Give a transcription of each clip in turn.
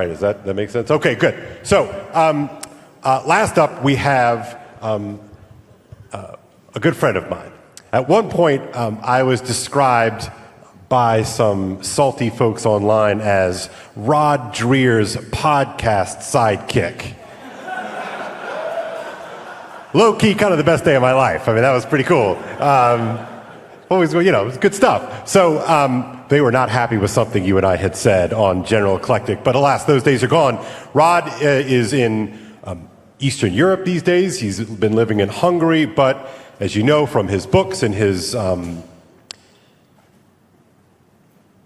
right. Does that make sense? Okay, good. So last up, we have a good friend of mine. At one point, I was described by some salty folks online as Rod Dreher's podcast sidekick. Low-key, kind of the best day of my life. I mean, that was pretty cool. Always, it was good stuff. So they were not happy with something you and I had said on General Eclectic, but alas, those days are gone. Rod is in Eastern Europe these days. He's been living in Hungary, but as you know from his books and his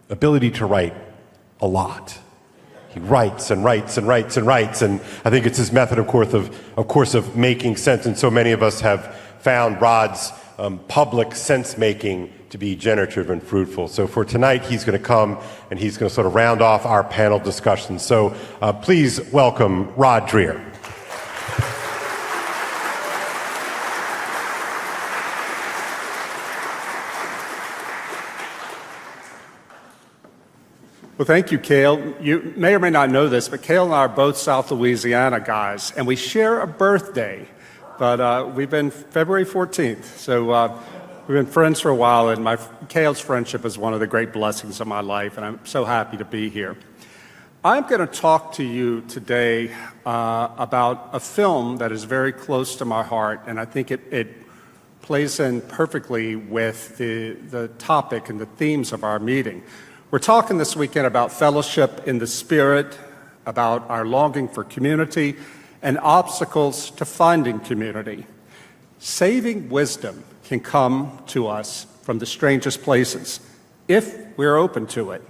ability to write a lot. He writes and writes and writes and writes, and I think it's his method, of course, of making sense. And so many of us have found Rod's public sense-making to be generative and fruitful. So for tonight, he's going to come and he's going to sort of round off our panel discussion. So please welcome Rod Dreher. Well, thank you, Cale. You may or may not know this, but Cale and I are both South Louisiana guys, and we share a birthday. But we've been February 14th, so we've been friends for a while, and Cale's friendship is one of the great blessings of my life, and I'm so happy to be here. I'm going to talk to you today about a film that is very close to my heart, and I think it plays in perfectly with the topic and the themes of our meeting. We're talking this weekend about fellowship in the Spirit, about our longing for community, and obstacles to finding community. Saving wisdom can come to us from the strangest places, if we're open to it.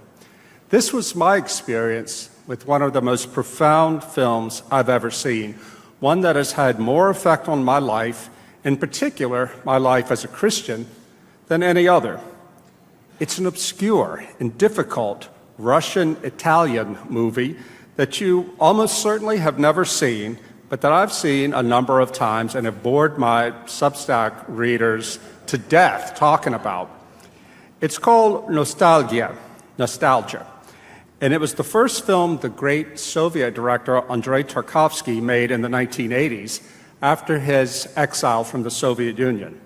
This was my experience with one of the most profound films I've ever seen, one that has had more effect on my life, in particular my life as a Christian, than any other. It's an obscure and difficult Russian-Italian movie that you almost certainly have never seen, but that I've seen a number of times and have bored my Substack readers to death talking about. It's called Nostalgia, and it was the first film the great Soviet director Andrei Tarkovsky made in the 1980s after his exile from the Soviet Union.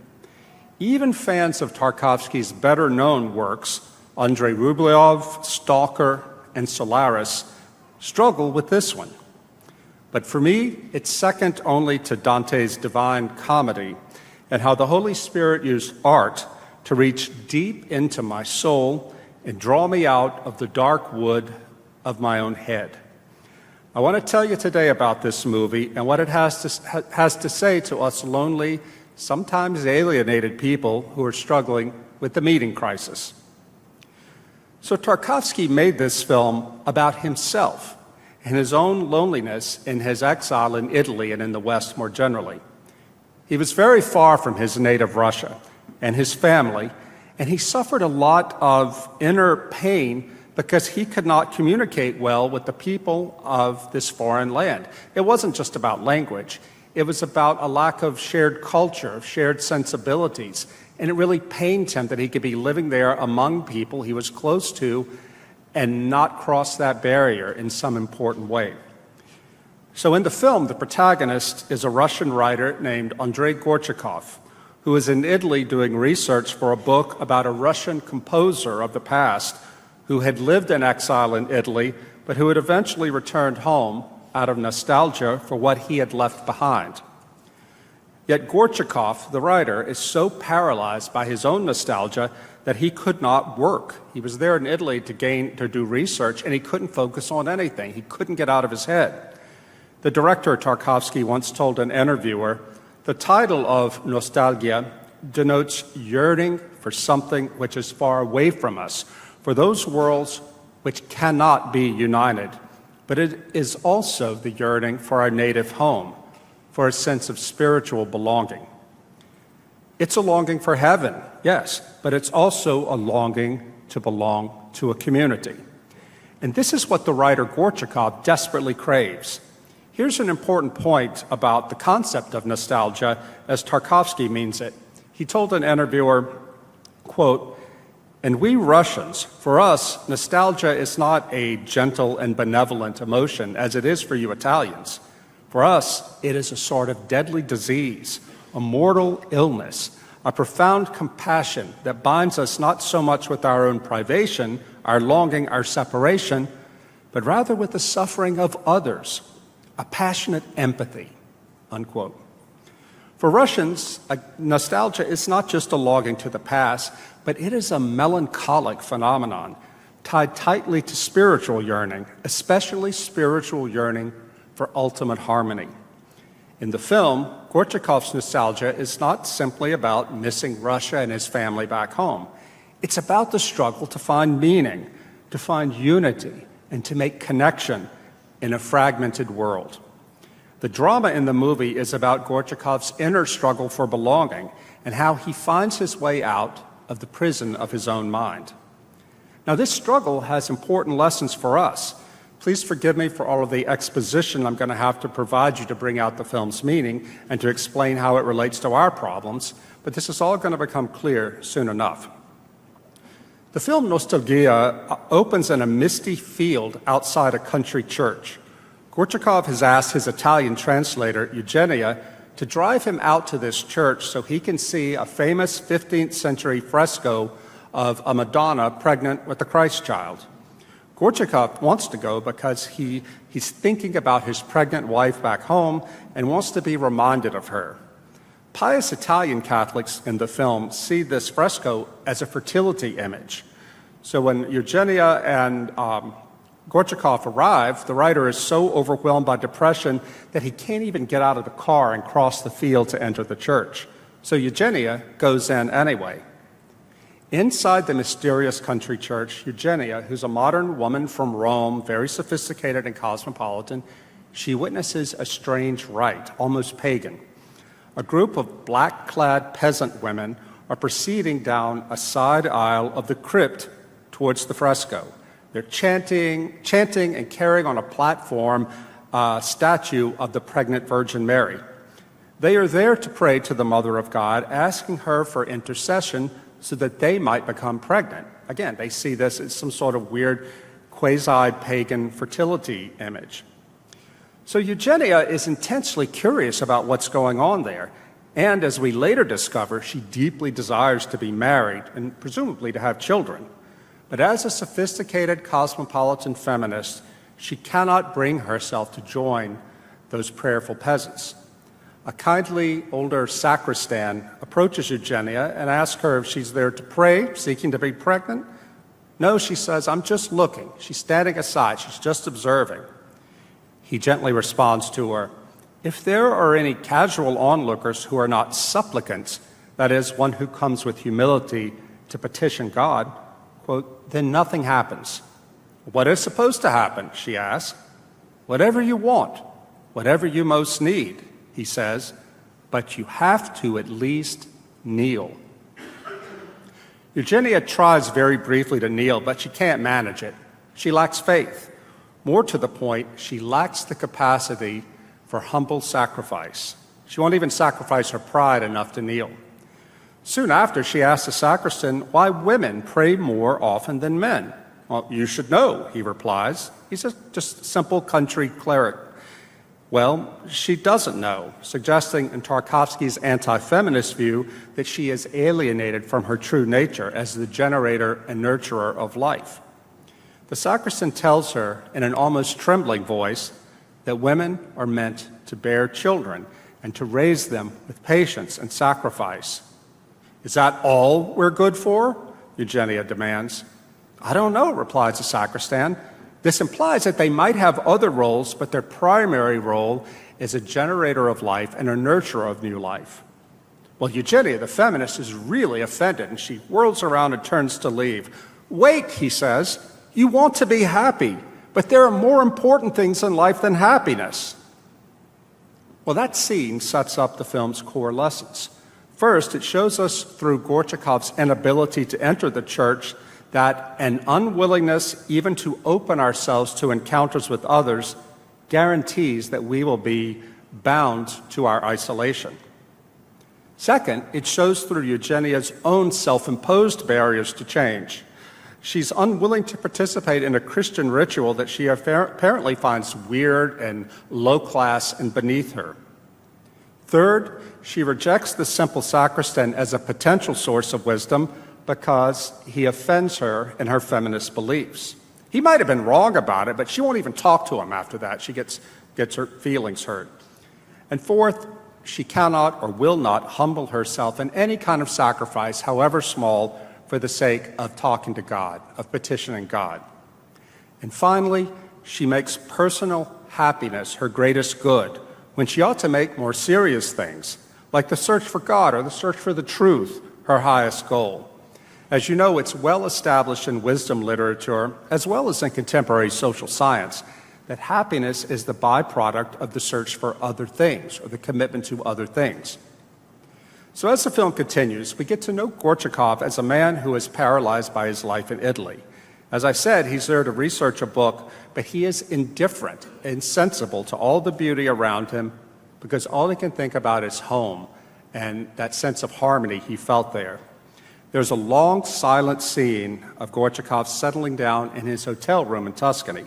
Even fans of Tarkovsky's better-known works, Andrei Rublev, Stalker, and Solaris, struggle with this one. But for me, it's second only to Dante's Divine Comedy and how the Holy Spirit used art to reach deep into my soul and draw me out of the dark wood of my own head. I want to tell you today about this movie and what it has to say to us lonely, sometimes alienated people who are struggling with the meeting crisis. So Tarkovsky made this film about himself and his own loneliness in his exile in Italy and in the West more generally. He was very far from his native Russia and his family, and he suffered a lot of inner pain because he could not communicate well with the people of this foreign land. It wasn't just about language. It was about a lack of shared culture, of shared sensibilities, and it really pained him that he could be living there among people he was close to and not cross that barrier in some important way. So in the film, the protagonist is a Russian writer named Andrei Gorchakov, who is in Italy doing research for a book about a Russian composer of the past who had lived in exile in Italy, but who had eventually returned home out of nostalgia for what he had left behind. Yet Gorchakov, the writer, is so paralyzed by his own nostalgia that he could not work. He was there in Italy to do research, and he couldn't focus on anything. He couldn't get out of his head. The director, Tarkovsky, once told an interviewer, the title of Nostalgia denotes yearning for something which is far away from us, for those worlds which cannot be united. But it is also the yearning for our native home, for a sense of spiritual belonging. It's a longing for heaven, yes, but it's also a longing to belong to a community. And this is what the writer Gorchakov desperately craves. Here's an important point about the concept of nostalgia as Tarkovsky means it. He told an interviewer, quote, And we Russians, for us, nostalgia is not a gentle and benevolent emotion as it is for you Italians. For us, it is a sort of deadly disease, a mortal illness, a profound compassion that binds us not so much with our own privation, our longing, our separation, but rather with the suffering of others, a passionate empathy, unquote. For Russians, nostalgia is not just a longing to the past, but it is a melancholic phenomenon tied tightly to spiritual yearning, especially spiritual yearning for ultimate harmony. In the film, Gorchakov's nostalgia is not simply about missing Russia and his family back home. It's about the struggle to find meaning, to find unity, and to make connection in a fragmented world. The drama in the movie is about Gorchakov's inner struggle for belonging and how he finds his way out of the prison of his own mind. Now, this struggle has important lessons for us. Please forgive me for all of the exposition I'm going to have to provide you to bring out the film's meaning and to explain how it relates to our problems, but this is all going to become clear soon enough. The film Nostalgia opens in a misty field outside a country church. Gorchakov has asked his Italian translator, Eugenia, to drive him out to this church so he can see a famous 15th century fresco of a Madonna pregnant with the Christ child. Gorchakov wants to go because he's thinking about his pregnant wife back home and wants to be reminded of her. Pious Italian Catholics in the film see this fresco as a fertility image. So when Eugenia and Gorchakov arrive, the writer is so overwhelmed by depression that he can't even get out of the car and cross the field to enter the church. So Eugenia goes in anyway. Inside the mysterious country church, Eugenia, who's a modern woman from Rome, very sophisticated and cosmopolitan, she witnesses a strange rite, almost pagan. A group of black-clad peasant women are proceeding down a side aisle of the crypt towards the fresco. They're chanting and carrying on a platform a statue of the pregnant Virgin Mary. They are there to pray to the Mother of God, asking her for intercession so that they might become pregnant. Again, they see this as some sort of weird quasi-pagan fertility image. So Eugenia is intensely curious about what's going on there. And as we later discover, she deeply desires to be married and presumably to have children. But as a sophisticated cosmopolitan feminist, she cannot bring herself to join those prayerful peasants. A kindly older sacristan approaches Eugenia and asks her if she's there to pray, seeking to be pregnant. No, she says, I'm just looking. She's standing aside. She's just observing. He gently responds to her, if there are any casual onlookers who are not supplicants, that is, one who comes with humility to petition God, quote, then nothing happens. What is supposed to happen, she asks. Whatever you want, whatever you most need, he says, but you have to at least kneel. Eugenia tries very briefly to kneel, but she can't manage it. She lacks faith. More to the point, she lacks the capacity for humble sacrifice. She won't even sacrifice her pride enough to kneel. Soon after, she asks the sacristan why women pray more often than men. Well, you should know, he replies. He's just a simple country cleric. Well, she doesn't know, suggesting in Tarkovsky's anti-feminist view that she is alienated from her true nature as the generator and nurturer of life. The sacristan tells her in an almost trembling voice that women are meant to bear children and to raise them with patience and sacrifice. Is that all we're good for? Eugenia demands. I don't know, replies the sacristan. This implies that they might have other roles, but their primary role is a generator of life and a nurturer of new life. Well, Eugenia, the feminist, is really offended, and she whirls around and turns to leave. Wait, he says, you want to be happy, but there are more important things in life than happiness. Well, that scene sets up the film's core lessons. First, it shows us through Gorchakov's inability to enter the church that an unwillingness even to open ourselves to encounters with others guarantees that we will be bound to our isolation. Second, it shows through Eugenia's own self-imposed barriers to change. She's unwilling to participate in a Christian ritual that she apparently finds weird and low-class and beneath her. Third, she rejects the simple sacristan as a potential source of wisdom because he offends her in her feminist beliefs. He might have been wrong about it, but she won't even talk to him after that. She gets her feelings hurt. And fourth, she cannot or will not humble herself in any kind of sacrifice, however small, for the sake of talking to God, of petitioning God. And finally, she makes personal happiness her greatest good, when she ought to make more serious things, like the search for God or the search for the truth, her highest goal. As you know, it's well established in wisdom literature, as well as in contemporary social science, that happiness is the byproduct of the search for other things, or the commitment to other things. So as the film continues, we get to know Gorchakov as a man who is paralyzed by his life in Italy. As I said, he's there to research a book, but he is indifferent, insensible to all the beauty around him, because all he can think about is home and that sense of harmony he felt there. There's a long, silent scene of Gorchakov settling down in his hotel room in Tuscany.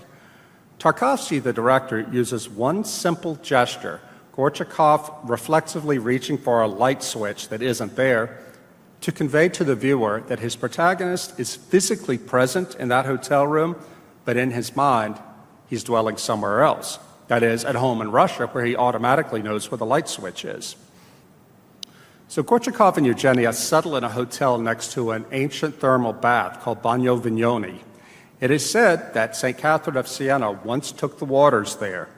Tarkovsky, the director, uses one simple gesture, Gorchakov reflexively reaching for a light switch that isn't there, to convey to the viewer that his protagonist is physically present in that hotel room, but in his mind, he's dwelling somewhere else. That is, at home in Russia, where he automatically knows where the light switch is. So Gorchakov and Eugenia settle in a hotel next to an ancient thermal bath called Bagno Vignoni. It is said that St. Catherine of Siena once took the waters there.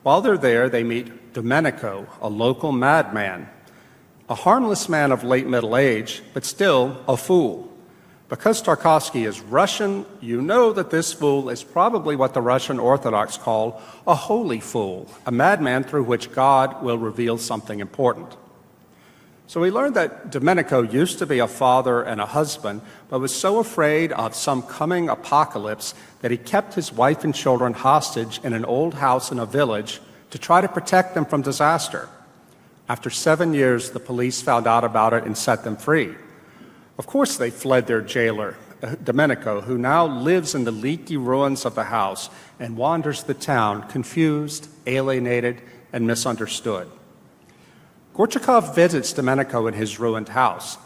While they're there, they meet Domenico, a local madman, a harmless man of late middle age, but still a fool. Because Tarkovsky is Russian, you know that this fool is probably what the Russian Orthodox call a holy fool, a madman through which God will reveal something important. So we learned that Domenico used to be a father and a husband, but was so afraid of some coming apocalypse that he kept his wife and children hostage in an old house in a village to try to protect them from disaster. After 7 years, the police found out about it and set them free. Of course, they fled their jailer, Domenico, who now lives in the leaky ruins of the house and wanders the town, confused, alienated, and misunderstood. Gorchakov visits Domenico in his ruined house.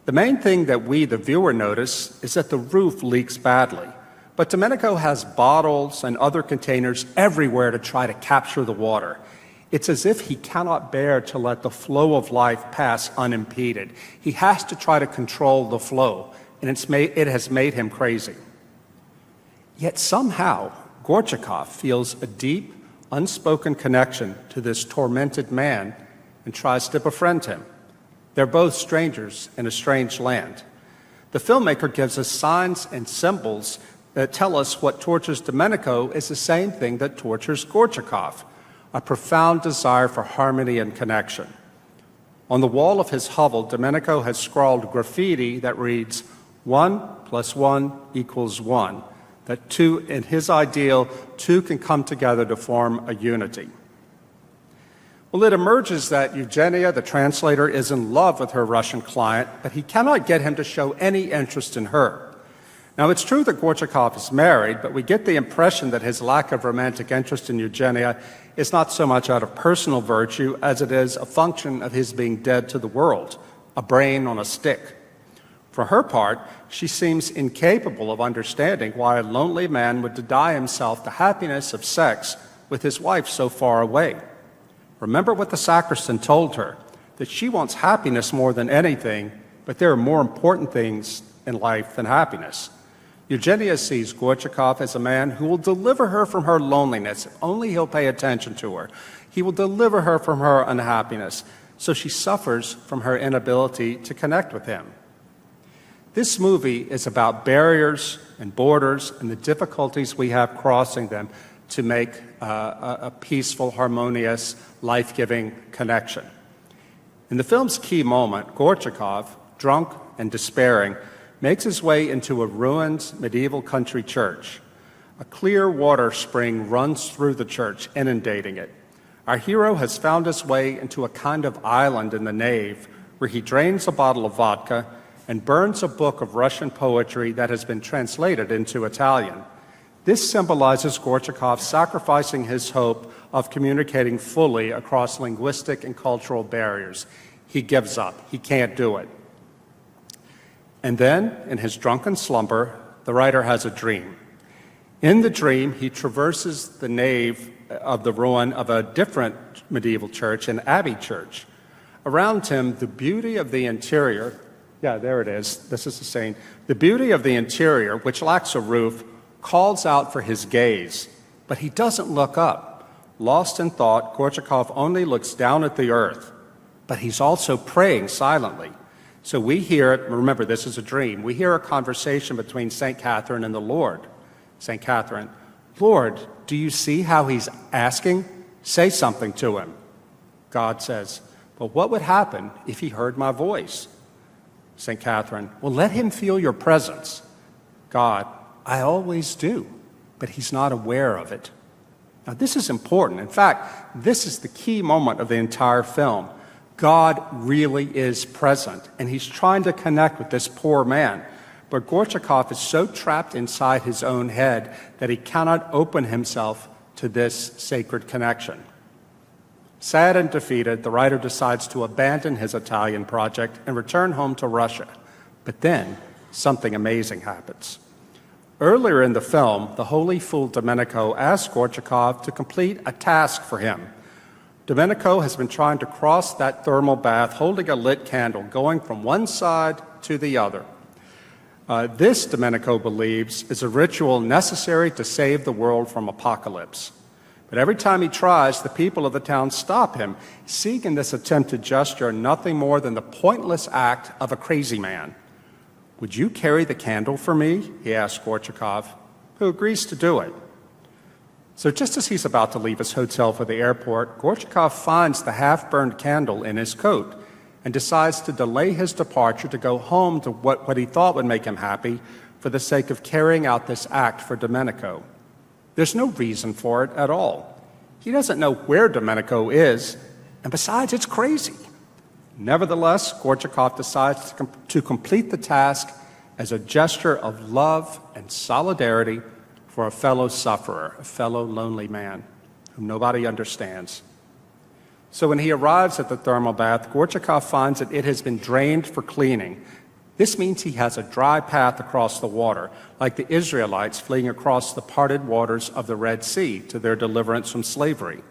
The main thing that we, the viewer, notice is that the roof leaks badly. But Domenico has bottles and other containers everywhere to try to capture the water. It's as if he cannot bear to let the flow of life pass unimpeded. He has to try to control the flow, and it has made him crazy. Yet somehow, Gorchakov feels a deep, unspoken connection to this tormented man and tries to befriend him. They're both strangers in a strange land. The filmmaker gives us signs and symbols that tell us what tortures Domenico is the same thing that tortures Gorchakov, a profound desire for harmony and connection. On the wall of his hovel, Domenico has scrawled graffiti that reads, 1 + 1 = 1, that two, in his ideal, two can come together to form a unity. Well, it emerges that Eugenia, the translator, is in love with her Russian client, but he cannot get him to show any interest in her. Now, it's true that Gorchakov is married, but we get the impression that his lack of romantic interest in Eugenia is not so much out of personal virtue as it is a function of his being dead to the world, a brain on a stick. For her part, she seems incapable of understanding why a lonely man would deny himself the happiness of sex with his wife so far away. Remember what the sacristan told her, that she wants happiness more than anything, but there are more important things in life than happiness. Eugenia sees Gorchakov as a man who will deliver her from her loneliness if only he'll pay attention to her. He will deliver her from her unhappiness, so she suffers from her inability to connect with him. This movie is about barriers and borders and the difficulties we have crossing them to make a peaceful, harmonious, life-giving connection. In the film's key moment, Gorchakov, drunk and despairing, makes his way into a ruined medieval country church. A clear water spring runs through the church, inundating it. Our hero has found his way into a kind of island in the nave where he drains a bottle of vodka and burns a book of Russian poetry that has been translated into Italian. This symbolizes Gorchakov sacrificing his hope of communicating fully across linguistic and cultural barriers. He gives up. He can't do it. And then, in his drunken slumber, the writer has a dream. In the dream, he traverses the nave of the ruin of a different medieval church, an abbey church. Around him, the beauty of the interior, yeah, there it is, this is the scene. The beauty of the interior, which lacks a roof, calls out for his gaze, but he doesn't look up. Lost in thought, Gorchakov only looks down at the earth, but he's also praying silently. So we hear, remember this is a dream, we hear a conversation between St. Catherine and the Lord. St. Catherine, Lord, do you see how he's asking? Say something to him. God says, but what would happen if he heard my voice? St. Catherine, well, let him feel your presence. God, I always do, but he's not aware of it. Now, this is important. In fact, this is the key moment of the entire film. God really is present, and he's trying to connect with this poor man. But Gorchakov is so trapped inside his own head that he cannot open himself to this sacred connection. Sad and defeated, the writer decides to abandon his Italian project and return home to Russia. But then, something amazing happens. Earlier in the film, the holy fool Domenico asks Gorchakov to complete a task for him. Domenico has been trying to cross that thermal bath holding a lit candle, going from one side to the other. This, Domenico believes, is a ritual necessary to save the world from apocalypse. But every time he tries, the people of the town stop him, seeing this attempted gesture nothing more than the pointless act of a crazy man. Would you carry the candle for me? He asks Gorchakov, who agrees to do it. So just as he's about to leave his hotel for the airport, Gorchakov finds the half-burned candle in his coat and decides to delay his departure to go home to what he thought would make him happy for the sake of carrying out this act for Domenico. There's no reason for it at all. He doesn't know where Domenico is, and besides, it's crazy. Nevertheless, Gorchakov decides to complete the task as a gesture of love and solidarity for a fellow sufferer, a fellow lonely man whom nobody understands. So when he arrives at the thermal bath, Gorchakov finds that it has been drained for cleaning. This means he has a dry path across the water, like the Israelites fleeing across the parted waters of the Red Sea to their deliverance from slavery.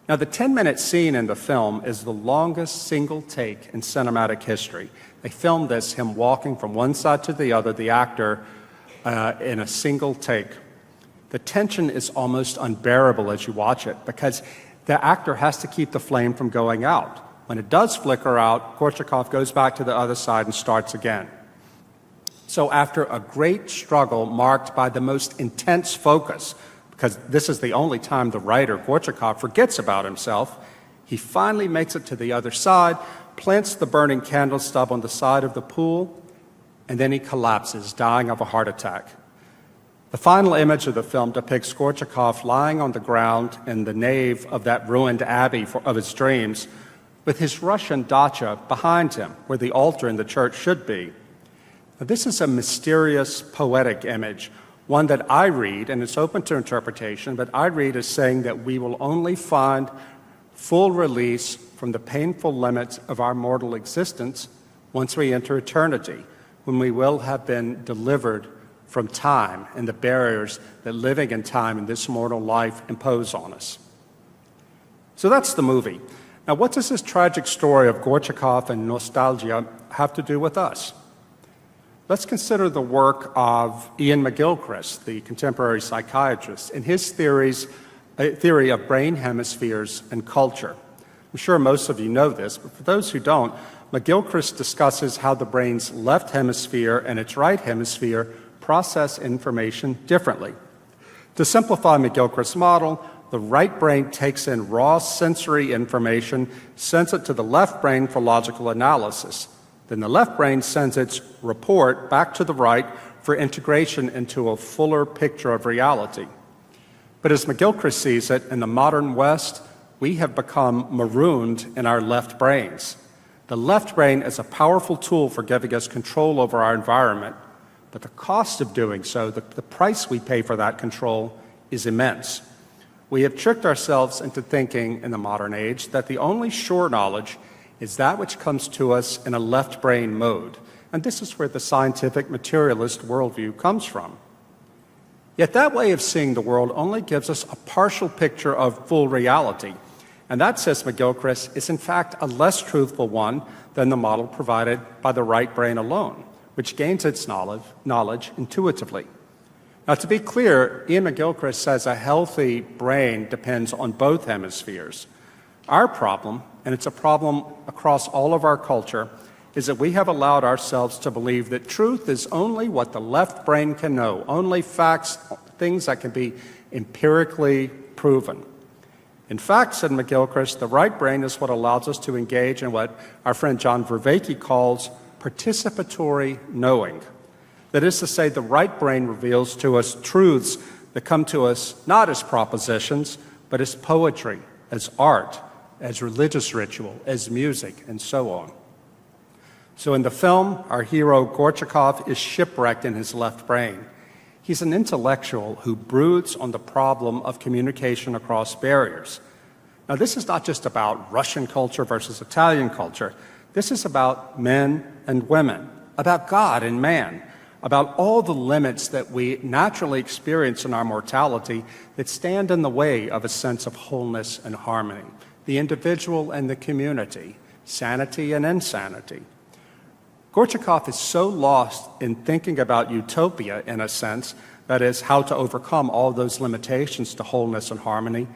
Now, the 10-minute scene in the film is the longest single take in cinematic history. They filmed this, him walking from one side to the other, the actor, in a single take. The tension is almost unbearable as you watch it because the actor has to keep the flame from going out. When it does flicker out, Gorchakov goes back to the other side and starts again. So after a great struggle marked by the most intense focus, because this is the only time the writer, Gorchakov, forgets about himself, he finally makes it to the other side, plants the burning candle stub on the side of the pool, and then he collapses, dying of a heart attack. The final image of the film depicts Gorchakov lying on the ground in the nave of that ruined abbey of his dreams, with his Russian dacha behind him, where the altar in the church should be. Now, this is a mysterious, poetic image, one that I read, and it's open to interpretation, but I read as saying that we will only find full release from the painful limits of our mortal existence once we enter eternity, when we will have been delivered from time and the barriers that living in time in this mortal life impose on us. So that's the movie. Now, what does this tragic story of Gorchakov and nostalgia have to do with us? Let's consider the work of Ian McGilchrist, the contemporary psychiatrist, and his theory of brain hemispheres and culture. I'm sure most of you know this, but for those who don't, McGilchrist discusses how the brain's left hemisphere and its right hemisphere process information differently. To simplify McGilchrist's model, the right brain takes in raw sensory information, sends it to the left brain for logical analysis. Then the left brain sends its report back to the right for integration into a fuller picture of reality. But as McGilchrist sees it, in the modern West, we have become marooned in our left brains. The left brain is a powerful tool for giving us control over our environment, but the cost of doing so, the price we pay for that control, is immense. We have tricked ourselves into thinking in the modern age that the only sure knowledge is that which comes to us in a left brain mode. And this is where the scientific materialist worldview comes from. Yet that way of seeing the world only gives us a partial picture of full reality. And that, says McGilchrist, is in fact a less truthful one than the model provided by the right brain alone, which gains its knowledge intuitively. Now, to be clear, Ian McGilchrist says a healthy brain depends on both hemispheres. Our problem, and it's a problem across all of our culture, is that we have allowed ourselves to believe that truth is only what the left brain can know, only facts, things that can be empirically proven. In fact, said McGilchrist, the right brain is what allows us to engage in what our friend John Vervaeke calls participatory knowing. That is to say, the right brain reveals to us truths that come to us not as propositions, but as poetry, as art, as religious ritual, as music, and so on. So in the film, our hero Gorchakov is shipwrecked in his left brain. He's an intellectual who broods on the problem of communication across barriers. Now, this is not just about Russian culture versus Italian culture. This is about men and women, about God and man, about all the limits that we naturally experience in our mortality that stand in the way of a sense of wholeness and harmony, the individual and the community, sanity and insanity. Gorchakov is so lost in thinking about utopia, in a sense, that is, how to overcome all those limitations to wholeness and harmony,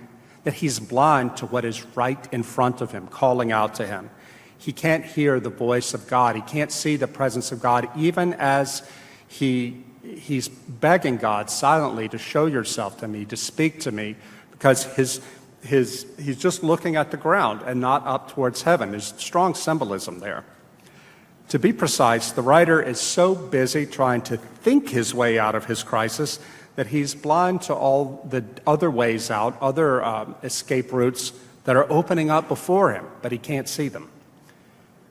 that he's blind to what is right in front of him, calling out to him. He can't hear the voice of God. He can't see the presence of God, even as he's begging God silently to show yourself to me, to speak to me, because he's just looking at the ground and not up towards heaven. There's strong symbolism there. To be precise, the writer is so busy trying to think his way out of his crisis that he's blind to all the other ways out, other escape routes that are opening up before him, but he can't see them.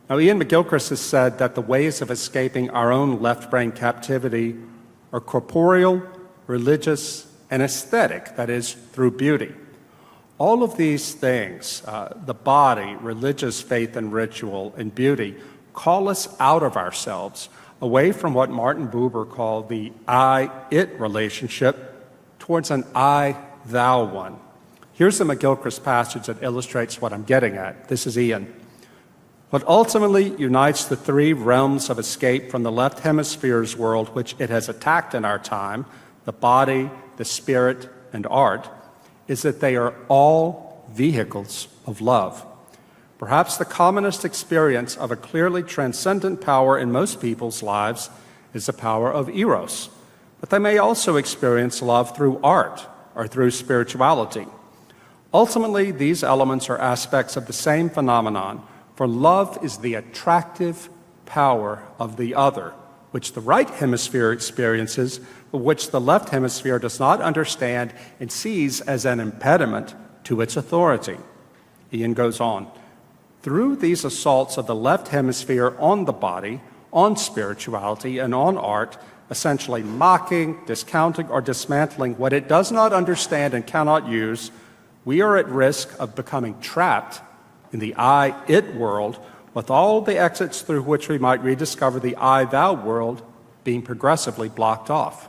Now, Ian McGilchrist has said that the ways of escaping our own left brain captivity are corporeal, religious, and aesthetic, that is, through beauty. All of these things, the body, religious faith and ritual, and beauty, call us out of ourselves, away from what Martin Buber called the I-it relationship towards an I-thou one. Here's the McGilchrist passage that illustrates what I'm getting at. This is Ian. What ultimately unites the three realms of escape from the left hemisphere's world, which it has attacked in our time, the body, the spirit, and art, is that they are all vehicles of love. Perhaps the commonest experience of a clearly transcendent power in most people's lives is the power of eros, but they may also experience love through art or through spirituality. Ultimately, these elements are aspects of the same phenomenon, for love is the attractive power of the other, which the right hemisphere experiences, but which the left hemisphere does not understand and sees as an impediment to its authority. Ian goes on. Through these assaults of the left hemisphere on the body, on spirituality, and on art, essentially mocking, discounting, or dismantling what it does not understand and cannot use, we are at risk of becoming trapped in the I-it world, with all the exits through which we might rediscover the I-thou world being progressively blocked off.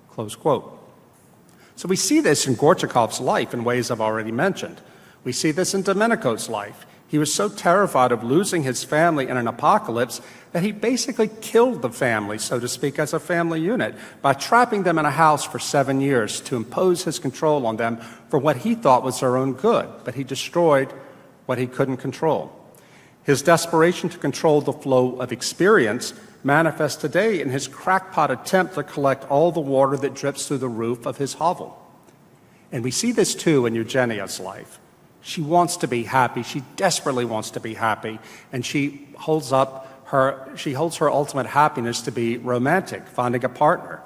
Close quote. So we see this in Gorchakov's life in ways I've already mentioned. We see this in Domenico's life. He was so terrified of losing his family in an apocalypse that he basically killed the family, so to speak, as a family unit by trapping them in a house for 7 years to impose his control on them for what he thought was their own good, but he destroyed what he couldn't control. His desperation to control the flow of experience manifests today in his crackpot attempt to collect all the water that drips through the roof of his hovel. And we see this too in Eugenia's life. She wants to be happy. She desperately wants to be happy. And she holds her ultimate happiness to be romantic, finding a partner.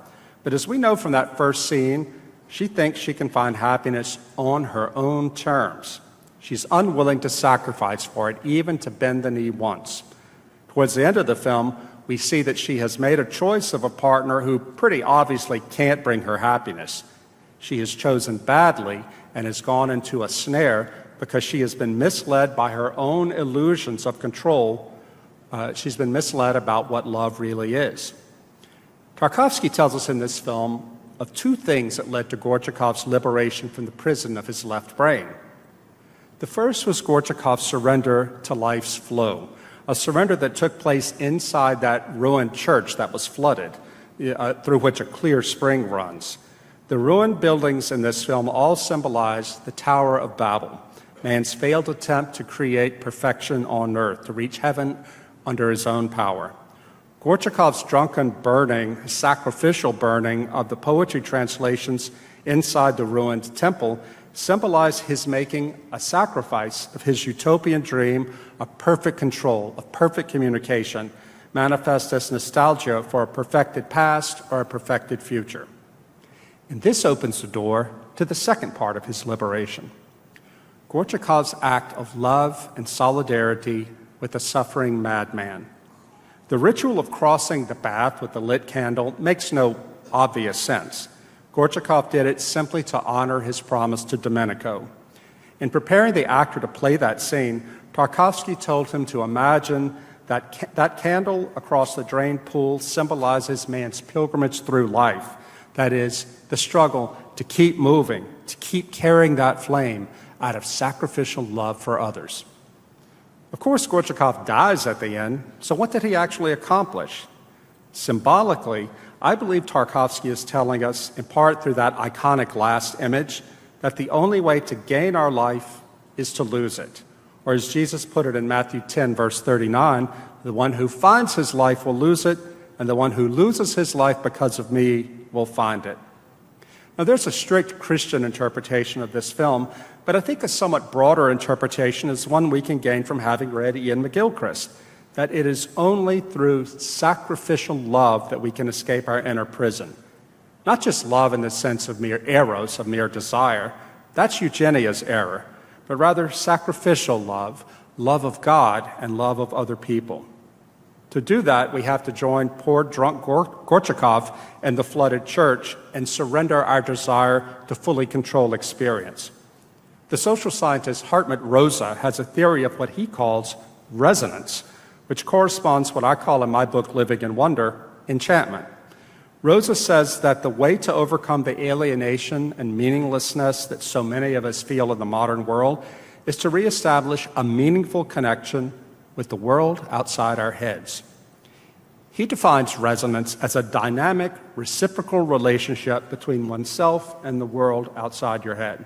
But as we know from that first scene, she thinks she can find happiness on her own terms. She's unwilling to sacrifice for it, even to bend the knee once. Towards the end of the film, we see that she has made a choice of a partner who pretty obviously can't bring her happiness. She has chosen badly and has gone into a snare because she has been misled by her own illusions of control. She's been misled about what love really is. Tarkovsky tells us in this film of two things that led to Gorchakov's liberation from the prison of his left brain. The first was Gorchakov's surrender to life's flow, a surrender that took place inside that ruined church that was flooded, through which a clear spring runs. The ruined buildings in this film all symbolize the Tower of Babel, man's failed attempt to create perfection on earth, to reach heaven under his own power. Gorchakov's drunken burning, sacrificial burning of the poetry translations inside the ruined temple symbolize his making a sacrifice of his utopian dream of perfect control, of perfect communication, manifest as nostalgia for a perfected past or a perfected future. And this opens the door to the second part of his liberation. Gorchakov's act of love and solidarity with a suffering madman. The ritual of crossing the path with the lit candle makes no obvious sense. Gorchakov did it simply to honor his promise to Domenico. In preparing the actor to play that scene, Tarkovsky told him to imagine that candle across the drained pool symbolizes man's pilgrimage through life. That is, the struggle to keep moving, to keep carrying that flame out of sacrificial love for others. Of course, Gorchakov dies at the end, so what did he actually accomplish? Symbolically, I believe Tarkovsky is telling us, in part through that iconic last image, that the only way to gain our life is to lose it. Or as Jesus put it in Matthew 10, verse 39, the one who finds his life will lose it, and the one who loses his life because of me will find it. Now, there's a strict Christian interpretation of this film, but I think a somewhat broader interpretation is one we can gain from having read Ian McGilchrist, that it is only through sacrificial love that we can escape our inner prison. Not just love in the sense of mere eros, of mere desire, that's Eugenia's error, but rather sacrificial love, love of God and love of other people. To do that, we have to join poor drunk Gorchakov in the flooded church and surrender our desire to fully control experience. The social scientist Hartmut Rosa has a theory of what he calls resonance, which corresponds to what I call in my book, Living in Wonder, enchantment. Rosa says that the way to overcome the alienation and meaninglessness that so many of us feel in the modern world is to reestablish a meaningful connection with the world outside our heads. He defines resonance as a dynamic, reciprocal relationship between oneself and the world outside your head.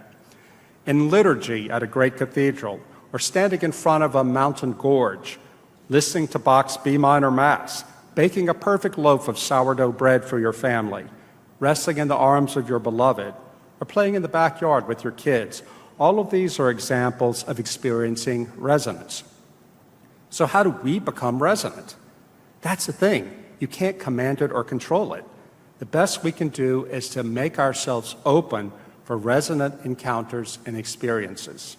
In liturgy at a great cathedral, or standing in front of a mountain gorge, listening to Bach's B minor Mass, baking a perfect loaf of sourdough bread for your family, resting in the arms of your beloved, or playing in the backyard with your kids, all of these are examples of experiencing resonance. So how do we become resonant? That's the thing. You can't command it or control it. The best we can do is to make ourselves open for resonant encounters and experiences.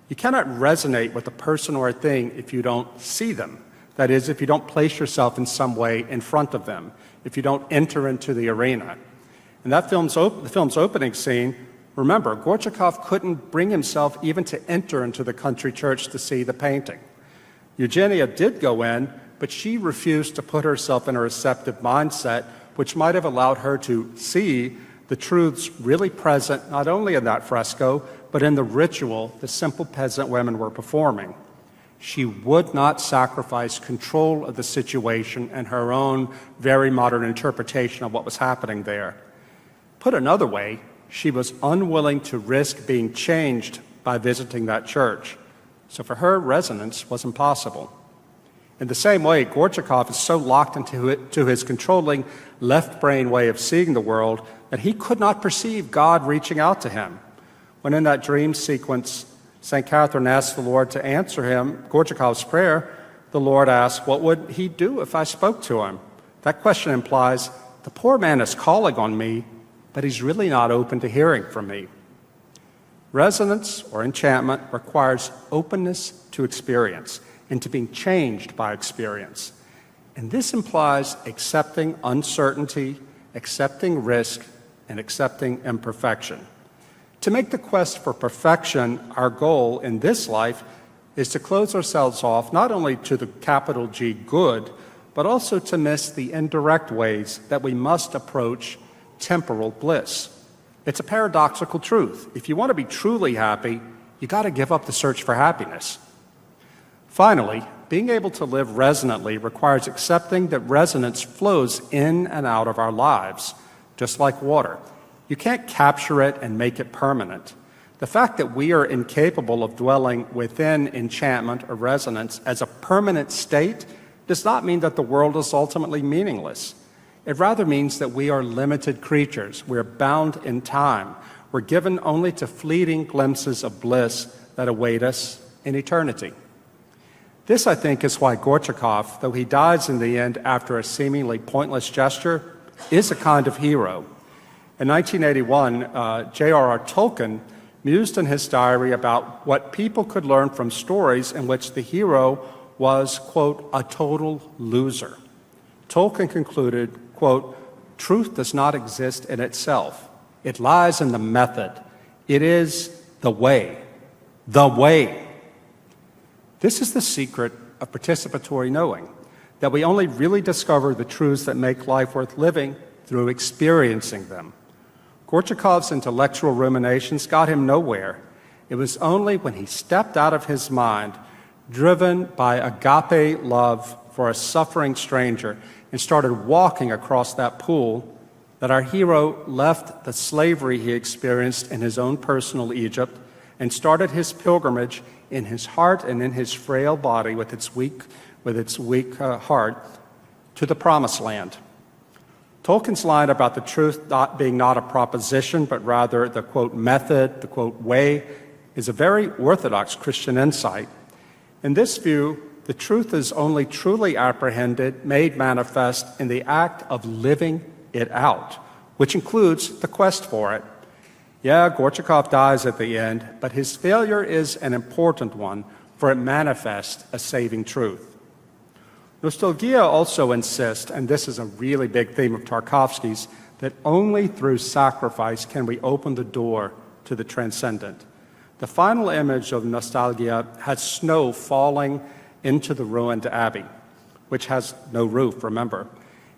You cannot resonate with a person or a thing if you don't see them. That is, if you don't place yourself in some way in front of them, if you don't enter into the arena. In the film's opening scene, remember, Gorchakov couldn't bring himself even to enter into the country church to see the painting. Eugenia did go in, but she refused to put herself in a receptive mindset, which might have allowed her to see the truths really present not only in that fresco, but in the ritual the simple peasant women were performing. She would not sacrifice control of the situation and her own very modern interpretation of what was happening there. Put another way, she was unwilling to risk being changed by visiting that church. So for her, resonance was impossible. In the same way, Gorchakov is so locked into his controlling left brain way of seeing the world that he could not perceive God reaching out to him. When in that dream sequence, St. Catherine asked the Lord to answer him, Gorchakov's prayer, the Lord asked, what would he do if I spoke to him? That question implies, the poor man is calling on me, but he's really not open to hearing from me. Resonance or enchantment requires openness to experience. into being changed by experience. And this implies accepting uncertainty, accepting risk, and accepting imperfection. To make the quest for perfection our goal in this life is to close ourselves off not only to the capital G good, but also to miss the indirect ways that we must approach temporal bliss. It's a paradoxical truth. If you want to be truly happy, you got to give up the search for happiness. Finally, being able to live resonantly requires accepting that resonance flows in and out of our lives, just like water. You can't capture it and make it permanent. The fact that we are incapable of dwelling within enchantment or resonance as a permanent state does not mean that the world is ultimately meaningless. It rather means that we are limited creatures. We are bound in time. We're given only to fleeting glimpses of bliss that await us in eternity. This, I think, is why Gorchakov, though he dies in the end after a seemingly pointless gesture, is a kind of hero. In 1981, J.R.R. Tolkien mused in his diary about what people could learn from stories in which the hero was, quote, a total loser. Tolkien concluded, quote, truth does not exist in itself. It lies in the method. It is the way. The way. This is the secret of participatory knowing, that we only really discover the truths that make life worth living through experiencing them. Gorchakov's intellectual ruminations got him nowhere. It was only when he stepped out of his mind, driven by agape love for a suffering stranger, and started walking across that pool, that our hero left the slavery he experienced in his own personal Egypt and started his pilgrimage in his heart and in his frail body with its weak heart to the promised land. Tolkien's line about the truth being not a proposition, but rather the, quote, method, the, quote, way, is a very orthodox Christian insight. In this view, the truth is only truly apprehended, made manifest in the act of living it out, which includes the quest for it. Yeah, Gorchakov dies at the end, but his failure is an important one, for it manifests a saving truth. Nostalgia also insists, and this is a really big theme of Tarkovsky's, that only through sacrifice can we open the door to the transcendent. The final image of Nostalgia has snow falling into the ruined abbey, which has no roof, remember.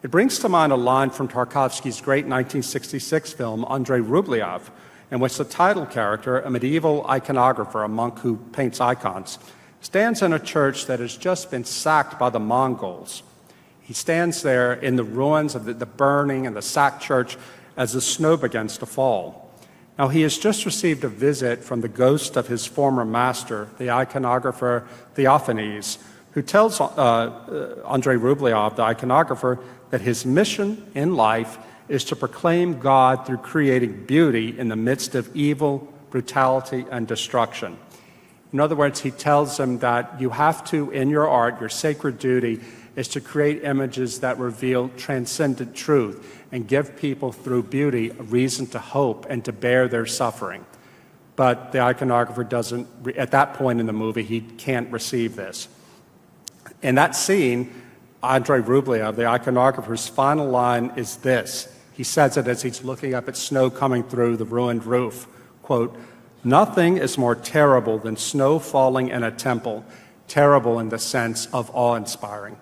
It brings to mind a line from Tarkovsky's great 1966 film, Andrei Rublev, in which the title character, a medieval iconographer, a monk who paints icons, stands in a church that has just been sacked by the Mongols. He stands there in the ruins of the burning and the sacked church as the snow begins to fall. Now, he has just received a visit from the ghost of his former master, the iconographer Theophanes, who tells Andrei Rublev, the iconographer, that his mission in life is to proclaim God through creating beauty in the midst of evil, brutality, and destruction. In other words, he tells him that you have to, in your art, your sacred duty is to create images that reveal transcendent truth and give people, through beauty, a reason to hope and to bear their suffering. But the iconographer doesn't, at that point in the movie, he can't receive this. In that scene, Andrei Rublev, the iconographer's final line is this. He says it as he's looking up at snow coming through the ruined roof, quote, nothing is more terrible than snow falling in a temple, terrible in the sense of awe-inspiring.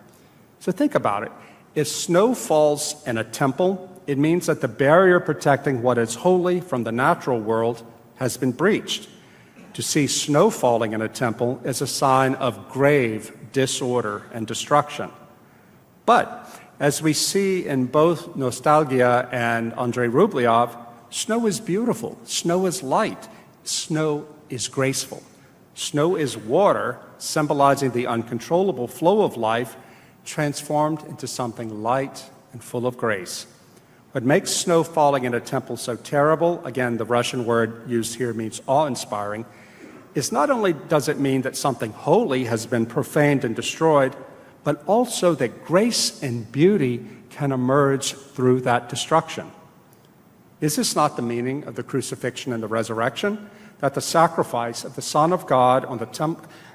So think about it. If snow falls in a temple, it means that the barrier protecting what is holy from the natural world has been breached. To see snow falling in a temple is a sign of grave disorder and destruction. But as we see in both Nostalgia and Andrei Rublev, snow is beautiful, snow is light, snow is graceful. Snow is water, symbolizing the uncontrollable flow of life, transformed into something light and full of grace. What makes snow falling in a temple so terrible, again, the Russian word used here means awe-inspiring, is not only does it mean that something holy has been profaned and destroyed, but also that grace and beauty can emerge through that destruction. Is this not the meaning of the crucifixion and the resurrection? that the sacrifice of the Son of God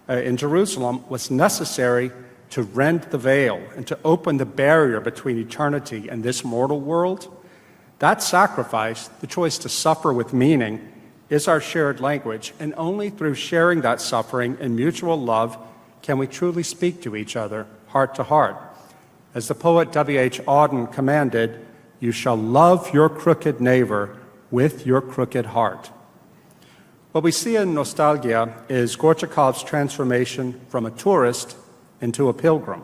in Jerusalem was necessary to rend the veil and to open the barrier between eternity and this mortal world. That sacrifice, the choice to suffer with meaning, is our shared language, and only through sharing that suffering in mutual love can we truly speak to each other, heart to heart. As the poet W.H. Auden commanded, "You shall love your crooked neighbor with your crooked heart." What we see in Nostalgia is Gorchakov's transformation from a tourist into a pilgrim.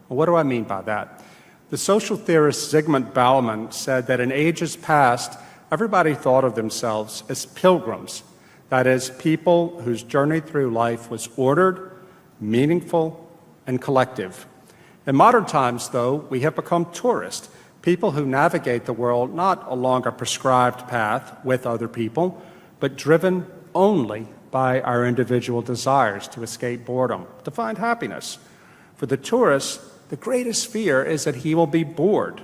Well, what do I mean by that? The social theorist Zygmunt Bauman said that in ages past, everybody thought of themselves as pilgrims, that is, people whose journey through life was ordered, meaningful, and collective. In modern times, though, we have become tourists, people who navigate the world not along a prescribed path with other people, but driven only by our individual desires to escape boredom, to find happiness. For the tourist, the greatest fear is that he will be bored.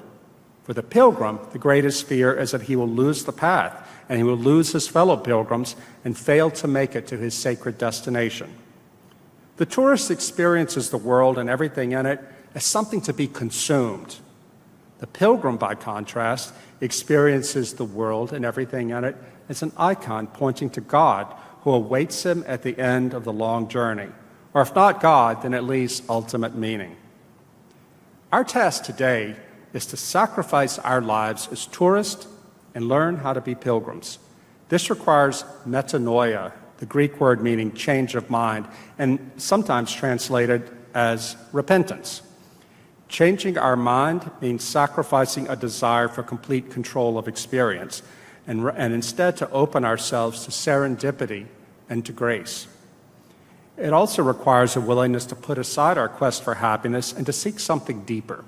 For the pilgrim, the greatest fear is that he will lose the path, and he will lose his fellow pilgrims and fail to make it to his sacred destination. The tourist experiences the world and everything in it as something to be consumed. The pilgrim, by contrast, experiences the world and everything in it as an icon pointing to God, who awaits him at the end of the long journey. Or if not God, then at least ultimate meaning. Our task today is to sacrifice our lives as tourists and learn how to be pilgrims. This requires metanoia, the Greek word meaning change of mind, and sometimes translated as repentance. Changing our mind means sacrificing a desire for complete control of experience, and instead to open ourselves to serendipity and to grace. It also requires a willingness to put aside our quest for happiness and to seek something deeper.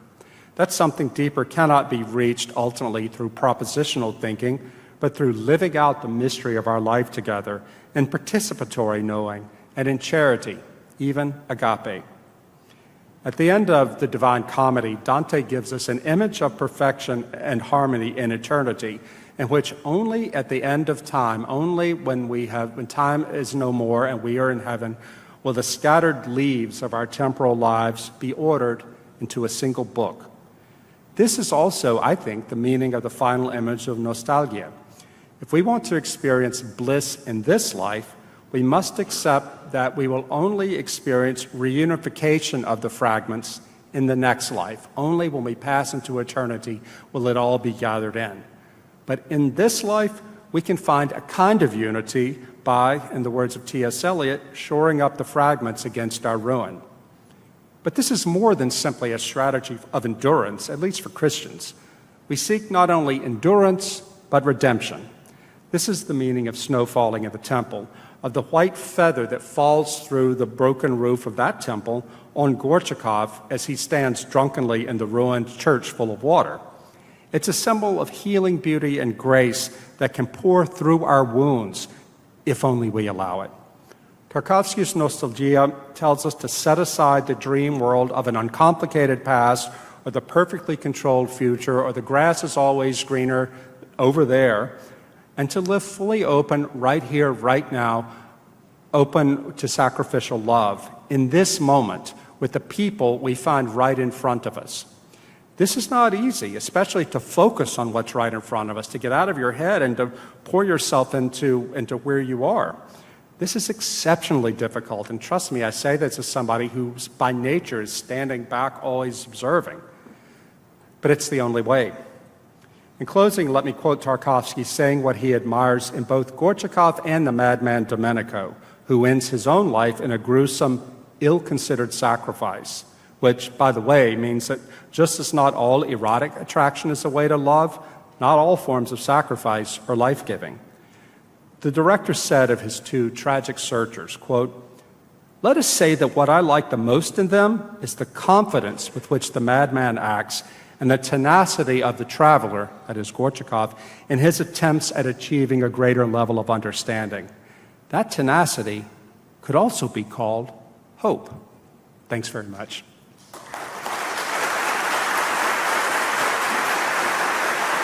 That something deeper cannot be reached ultimately through propositional thinking, but through living out the mystery of our life together in participatory knowing and in charity, even agape. At the end of the Divine Comedy, Dante gives us an image of perfection and harmony in eternity, in which only at the end of time, only when time is no more and we are in heaven, will the scattered leaves of our temporal lives be ordered into a single book. This is also, I think, the meaning of the final image of Nostalgia. If we want to experience bliss in this life, we must accept that we will only experience reunification of the fragments in the next life. Only when we pass into eternity will it all be gathered in. But in this life, we can find a kind of unity by, in the words of T.S. Eliot, shoring up the fragments against our ruin. But this is more than simply a strategy of endurance, at least for Christians. We seek not only endurance, but redemption. This is the meaning of snow falling in the temple, of the white feather that falls through the broken roof of that temple on Gorchakov as he stands drunkenly in the ruined church full of water. It's a symbol of healing beauty and grace that can pour through our wounds, if only we allow it. Tarkovsky's Nostalgia tells us to set aside the dream world of an uncomplicated past or the perfectly controlled future or the grass is always greener over there, and to live fully open right here, right now, open to sacrificial love in this moment with the people we find right in front of us. This is not easy, especially to focus on what's right in front of us, to get out of your head and to pour yourself into where you are. This is exceptionally difficult, and trust me, I say this as somebody who by nature is standing back, always observing. But it's the only way. In closing, let me quote Tarkovsky saying what he admires in both Gorchakov and the madman Domenico, who ends his own life in a gruesome, ill-considered sacrifice, which, by the way, means that just as not all erotic attraction is a way to love, not all forms of sacrifice are life-giving. The director said of his two tragic searchers, quote, "Let us say that what I like the most in them is the confidence with which the madman acts and the tenacity of the traveler, that is Gorchakov, in his attempts at achieving a greater level of understanding. That tenacity could also be called hope." Thanks very much.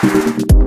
Thank you.